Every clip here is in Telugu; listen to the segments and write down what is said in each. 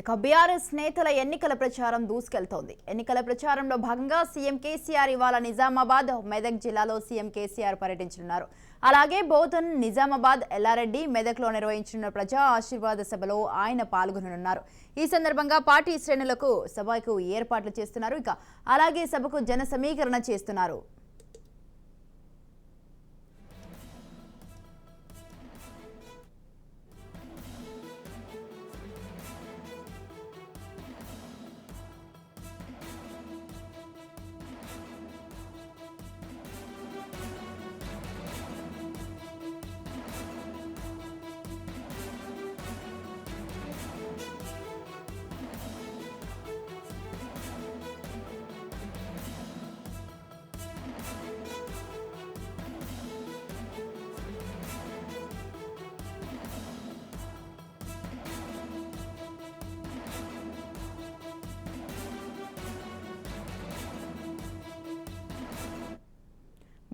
ఇక బీఆర్ఎస్ నేతల ఎన్నికల ప్రచారం దూసుకెళ్తోంది. ఎన్నికల ప్రచారంలో భాగంగా సీఎం కేసీఆర్ ఇవాళ నిజామాబాద్, మెదక్ జిల్లాలో సీఎం కేసీఆర్ పర్యటించనున్నారు. అలాగే బోధన్, నిజామాబాద్, ఎల్లారెడ్డి, మెదక్లో నిర్వహించిన ప్రజా ఆశీర్వాద సభలో ఆయన పాల్గొననున్నారు. ఈ సందర్భంగా పార్టీ శ్రేణులకు సభకు ఏర్పాట్లు చేస్తున్నారు. ఇక అలాగే సభకు జన సమీకరణ చేస్తున్నారు.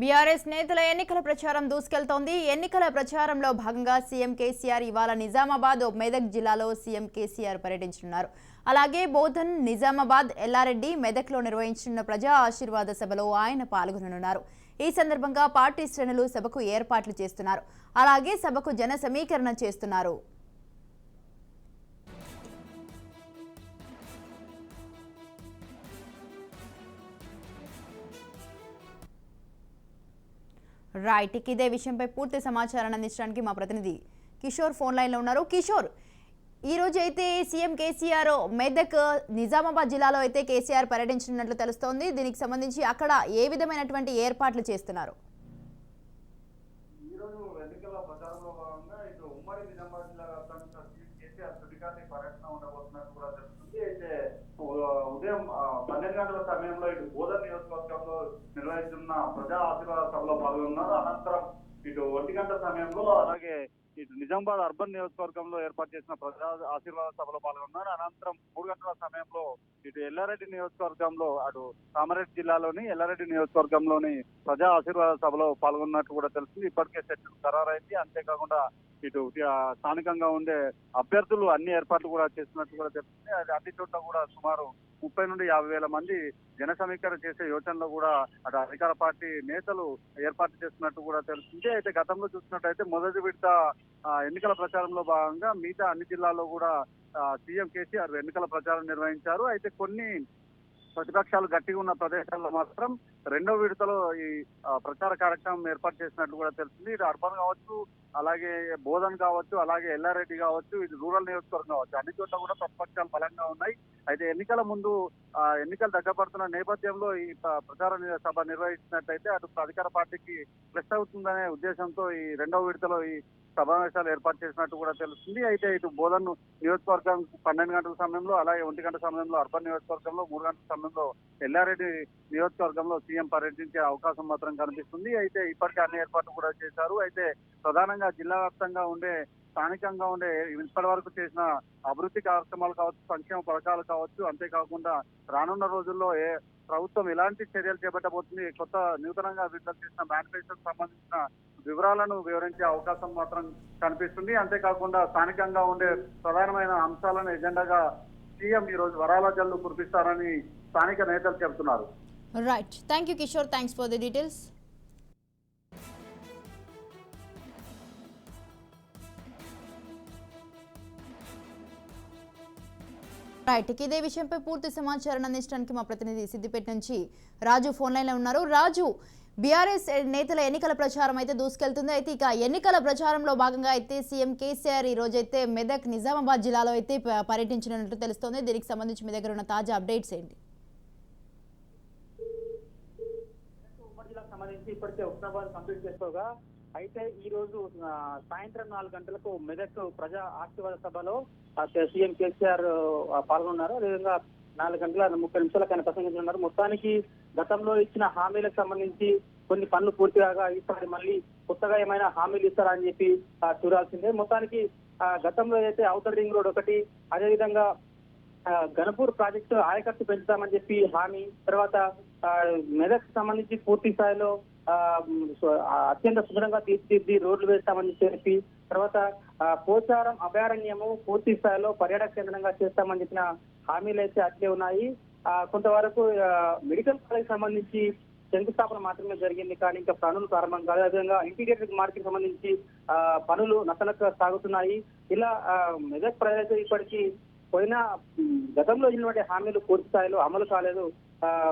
బీఆర్ఎస్ నేతల ఎన్నికల ప్రచారం దూసుకెళ్తోంది. ఎన్నికల ప్రచారంలో భాగంగా సీఎం కేసీఆర్ ఇవాళ నిజామాబాద్, మెదక్ జిల్లాలో సీఎం కేసీఆర్ పర్యటించనున్నారు. అలాగే బోధన్, నిజామాబాద్, ఎల్లారెడ్డి, మెదక్లో నిర్వహించిన ప్రజా ఆశీర్వాద సభలో ఆయన పాల్గొననున్నారు. ఈ సందర్భంగా పార్టీ శ్రేణులు సభకు ఏర్పాట్లు చేస్తున్నారు. అలాగే సభకు జన సమీకరణ చేస్తున్నారు. రైట్, ఇదే విషయంపై పూర్తి సమాచారాన్ని అందించడానికి మా ప్రతినిధి కిషోర్ ఫోన్ లైన్లో ఉన్నారు. కిషోర్, ఈ రోజు అయితే సీఎం కేసీఆర్ మెదక్, నిజామాబాద్ జిల్లాలో అయితే కేసీఆర్ పర్యటించినట్లు తెలుస్తోంది. దీనికి సంబంధించి అక్కడ ఏ విధమైనటువంటి ఏర్పాట్లు చేస్తున్నారు? ఈరోజు ఎన్నికల ప్రచారంలో భాగంగా ఇటు ఉమ్మడి నిజామాబాద్ జిల్లా వ్యాప్తంగా సీఎం కేసీఆర్ తొలిసారి పర్యటన ఉండబోతున్నట్టు కూడా తెలుస్తుంది. అయితే ఉదయం 12 గంటల సమయంలో ఇటు బోధన్ నియోజకవర్గంలో నిర్వహిస్తున్న ప్రజా ఆశీర్వాద సభలో పాల్గొన్నారు. అనంతరం ఇటు 1 గంట సమయంలో అలాగే ఇటు నిజామాబాద్ అర్బన్ నియోజకవర్గంలో ఏర్పాటు చేసిన ప్రజా ఆశీర్వాద సభలో పాల్గొన్నారు. అనంతరం 3 గంటల సమయంలో ఇటు ఎల్లారెడ్డి నియోజకవర్గంలో అటు కామారెడ్డి జిల్లాలోని ఎల్లారెడ్డి నియోజకవర్గంలోని ప్రజా ఆశీర్వాద సభలో పాల్గొన్నట్టు కూడా తెలుస్తుంది. ఇప్పటికే షెడ్యూల్ ఖరారైంది. అంతేకాకుండా ఇటు స్థానికంగా ఉండే అభ్యర్థులు అన్ని ఏర్పాట్లు కూడా చేస్తున్నట్టు కూడా తెలుస్తుంది. అది అన్ని చోట్ల కూడా సుమారు 30 నుండి 50 వేల మంది జన సమీకరణ చేసే యోచనలో కూడా అటు అధికార పార్టీ నేతలు ఏర్పాటు చేస్తున్నట్టు కూడా తెలుస్తుంది. అయితే గతంలో చూసినట్టయితే మొదటి విడత ఎన్నికల ప్రచారంలో భాగంగా మిగతా అన్ని జిల్లాల్లో కూడా సీఎం కేసీఆర్ ఎన్నికల ప్రచారం నిర్వహించారు. అయితే కొన్ని ప్రతిపక్షాలు గట్టిగా ఉన్న ప్రదేశాల్లో మాత్రం రెండో విడతలో ఈ ప్రచార కార్యక్రమం ఏర్పాటు చేసినట్లు కూడా తెలుస్తుంది. ఇది అర్బన్ కావచ్చు, అలాగే బోధన్ కావచ్చు, అలాగే ఎల్లారెడ్డి కావచ్చు, ఇది రూరల్ నియోజకవర్గం కావచ్చు, అన్ని చోట్ల కూడా ప్రతిపక్షాలు బలంగా ఉన్నాయి. అయితే ఎన్నికల ముందు ఎన్నికలు దగ్గరపడుతున్న నేపథ్యంలో ఈ ప్రచార సభ నిర్వహించినట్టయితే అటు అధికార పార్టీకి ప్లస్ అవుతుందనే ఉద్దేశంతో ఈ రెండవ విడతలో ఈ సమావేశాలు ఏర్పాటు చేసినట్టు కూడా తెలుస్తుంది. అయితే ఇటు బోధన్ నియోజకవర్గం 12 గంటల సమయంలో, అలాగే 1 గంట సమయంలో అర్బన్ నియోజకవర్గంలో, 3 గంటల సమయంలో ఎల్లారెడ్డి నియోజకవర్గంలో సీఎం పర్యటించే అవకాశం మాత్రం కనిపిస్తుంది. అయితే ఇప్పటికే అన్ని ఏర్పాట్లు కూడా చేశారు. అయితే ప్రధానంగా జిల్లా వ్యాప్తంగా ఉండే స్థానికంగా ఉండే ఇప్పటి వరకు చేసిన అభివృద్ధి కార్యక్రమాలు కావచ్చు, సంక్షేమ పథకాలు కావచ్చు, అంతేకాకుండా రానున్న రోజుల్లో ప్రభుత్వం ఎలాంటి చర్యలు చేపట్టబోతుంది, కొత్త నూతనంగా విడుదల చేసిన మేనిఫెస్టోకి సంబంధించిన వివరాలను వివరించే అవకాశం మాత్రం కనిపిస్తుంది. అంతేకాకుండా స్థానికంగా ఉండే ప్రధానమైన అంశాలను ఎజెండాగా సీఎం ఈ రోజు వరాల జల్లు కురిపిస్తారని స్థానిక నేతలు చెబుతున్నారు. Right, thank you Kishore, thanks for the details. Right, ఇదే విషయంపై పూర్తి సమాచారాన్ని అందించడానికి మా ప్రతినిధి సిద్దిపేట నుంచి రాజు ఫోన్ లైన్లో ఉన్నారు. రాజు, బీఆర్ఎస్ నేతల ఎన్నికల ప్రచారం అయితే దూసుకెళ్తుంది. అయితే ఇక ఎన్నికల ప్రచారంలో భాగంగా అయితే సీఎం కేసీఆర్ ఈ రోజైతే మెదక్, నిజామాబాద్ జిల్లాలో అయితే పర్యటించినట్లు తెలుస్తోంది. దీనికి సంబంధించి మీ దగ్గర ఉన్న తాజా అప్డేట్స్ ఏంటి? ఉమ్మడి జిల్లాకు సంబంధించి ఇప్పటికే ఉస్మానాబాద్ కంప్లీట్ చేసుకోగా అయితే ఈ రోజు సాయంత్రం 4 గంటలకు మెదక్ ప్రజా ఆశీర్వాద సభలో సీఎం కేసీఆర్ పాల్గొన్నారు. అదేవిధంగా 4 గంటల 30 నిమిషాలకు ఆయన ప్రసంగించనున్నారు. మొత్తానికి గతంలో ఇచ్చిన హామీలకు సంబంధించి కొన్ని పనులు పూర్తి కాగా ఈసారి మళ్ళీ కొత్తగా ఏమైనా హామీలు ఇస్తారని చెప్పి చూడాల్సిందే. మొత్తానికి గతంలో అయితే ఔటర్ రింగ్ రోడ్ ఒకటి, అదేవిధంగా గణపూర్ ప్రాజెక్టు ఆయకట్టు పెంచుతామని చెప్పి హామీ, తర్వాత మెదక్ సంబంధించి పూర్తి స్థాయిలో అత్యంత సుందరంగా తీర్చిదిద్ది రోడ్లు వేస్తామని చెప్పి, తర్వాత పోచారం అభయారణ్యము పూర్తి స్థాయిలో పర్యాటక కేంద్రంగా చేస్తామని చెప్పిన హామీలు అయితే అట్లే ఉన్నాయి. కొంతవరకు మెడికల్ కాలేజ్ సంబంధించి శంకుస్థాపన మాత్రమే జరిగింది, కానీ ఇంకా పనులు ప్రారంభం కాలేదు. అదేవిధంగా ఇంటిగ్రేటెడ్ మార్కెట్ సంబంధించి పనులు నత్తనక్క సాగుతున్నాయి. ఇలా మెదక్ ప్రజలైతే ఇప్పటికీ గతంలో ఇచ్చినటువంటి హామీలు పూర్తి స్థాయిలో అమలు కాలేదు.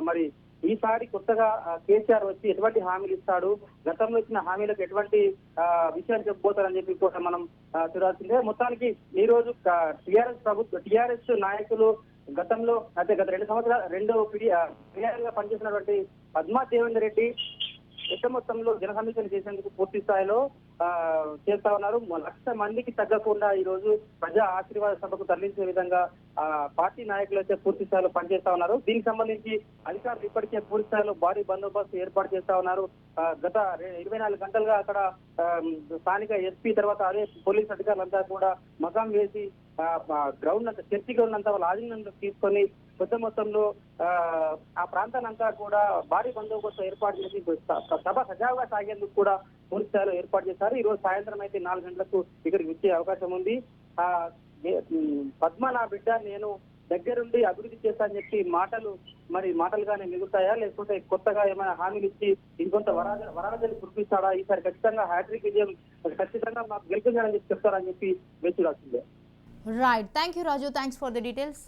మరి ఈసారి కొత్తగా కేసీఆర్ వచ్చి ఎటువంటి హామీలు ఇస్తాడు, గతంలో ఇచ్చిన హామీలకు ఎటువంటి విషయాలు చెప్పబోతారని చెప్పి కూడా మనం చూడాల్సిందే. మొత్తానికి ఈ రోజు టిఆర్ఎస్ నాయకులు గతంలో గత 2 సంవత్సరాలు గా పనిచేసినటువంటి పద్మా దేవేందర్ రెడ్డి పెద్ద మొత్తంలో జన సమీక్షలు చేసేందుకు పూర్తి స్థాయిలో చేస్తా ఉన్నారు. 1,00,000 మందికి తగ్గకుండా ఈ రోజు ప్రజా ఆశీర్వాద సభకు తరలించే విధంగా పార్టీ నాయకులు అయితే పూర్తి స్థాయిలో పనిచేస్తా ఉన్నారు. దీనికి సంబంధించి అధికారులు ఇప్పటికే పూర్తి స్థాయిలో భారీ బందోబస్తు ఏర్పాటు చేస్తా ఉన్నారు. గత 24 గంటలుగా అక్కడ స్థానిక ఎస్పీ తర్వాత అదే పోలీస్ అధికారులంతా కూడా మకాం వేసి గ్రౌండ్ అంతా చర్చి గ్రౌండ్ అంతా వాళ్ళ ఆధీనంలో తీసుకొని పెద్ద మొత్తంలో ఆ ప్రాంతానంతా కూడా భారీ బందోబస్తు ఏర్పాటు చేసి సభ సజావుగా సాగేందుకు కూడా పూర్తి స్థాయిలో ఏర్పాటు చేశారు. ఈ రోజు సాయంత్రం అయితే 4 గంటలకు ఇక్కడికి వచ్చే అవకాశం ఉంది. పద్మ నా బిడ్డ, నేను దగ్గరుండి అభివృద్ధి చేస్తానని చెప్పి మాటలుగానే మిగులుతాయా, లేకపోతే కొత్తగా ఏమైనా హామీలు ఇచ్చి ఇంకొంత వరాజలు కురిపిస్తాడా? ఈసారి ఖచ్చితంగా హ్యాట్రిక్ విజయం ఖచ్చితంగా మాకు గెలిపించాలని చెప్పి చెప్తారని చెప్పి వేచి రాసిందే. Right, thank you Raju, thanks for the details.